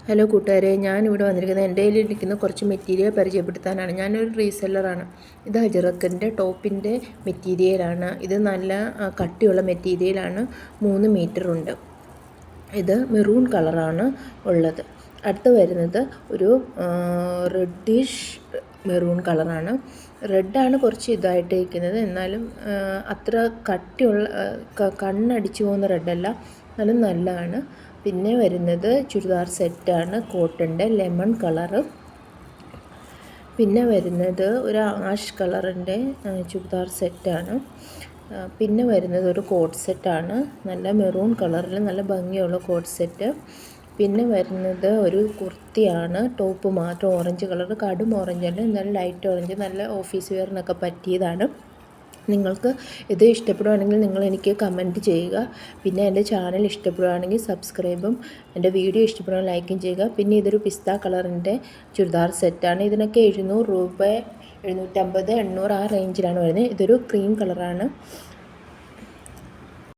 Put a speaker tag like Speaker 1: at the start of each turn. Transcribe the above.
Speaker 1: Hello കൂട്ടുകാരെ, ഞാനിവിടെ വന്നിരിക്കുന്നത് എൻ്റെ കയ്യിലിരിക്കുന്ന കുറച്ച് മെറ്റീരിയൽ പരിചയപ്പെടുത്താനാണ്. ഞാനൊരു റീസെല്ലറാണ്. ഇത് അജ്രക്കിൻ്റെ ടോപ്പിൻ്റെ മെറ്റീരിയലാണ്. ഇത് നല്ല കട്ടിയുള്ള മെറ്റീരിയലാണ്. 3 മീറ്റർ ഉണ്ട്. ഇത് മെറൂൺ കളറാണ് ഉള്ളത്. അടുത്ത് വരുന്നത് ഒരു റെഡിഷ് മെറൂൺ കളറാണ്. റെഡാണ് കുറച്ച് ഇതായിട്ട് ഇരിക്കുന്നത്, എന്നാലും അത്ര കട്ടിയുള്ള കണ്ണടിച്ചു പോകുന്ന റെഡല്ല, എന്നാലും നല്ലതാണ്. പിന്നെ വരുന്നത് ചുരിദാർ സെറ്റാണ്, കോട്ടൻ്റെ ലെമൺ കളറ്. പിന്നെ വരുന്നത് ഒരു ആഷ് കളറിൻ്റെ ചുരിദാർ സെറ്റാണ്. പിന്നെ വരുന്നത് ഒരു കോട്ട് സെറ്റാണ്, നല്ല മെറൂൺ കളറിൽ നല്ല ഭംഗിയുള്ള കോട്ട് സെറ്റ്. പിന്നെ വരുന്നത് ഒരു കുർത്തിയാണ്, ടോപ്പ് മാത്രം ഓറഞ്ച് കളർ, കടും ഓറഞ്ചല്ല, നല്ല ലൈറ്റ് ഓറഞ്ച്, നല്ല ഓഫീസ് വെയറിനൊക്കെ പറ്റിയതാണ്. നിങ്ങൾക്ക് ഇത് ഇഷ്ടപ്പെടുകയാണെങ്കിൽ നിങ്ങൾ എനിക്ക് കമൻറ്റ് ചെയ്യുക. പിന്നെ എൻ്റെ ചാനൽ ഇഷ്ടപ്പെടുകയാണെങ്കിൽ സബ്സ്ക്രൈബും, എൻ്റെ വീഡിയോ ഇഷ്ടപ്പെടുകയാണെങ്കിൽ ലൈക്കും ചെയ്യുക. പിന്നെ ഇതൊരു പിസ്ത കളറിൻ്റെ ചുരിദാർ സെറ്റാണ്. ഇതിനൊക്കെ 700 രൂപ, 750, 800 ആ റേഞ്ചിലാണ് വരുന്നത്. ഇതൊരു ക്രീം കളറാണ്.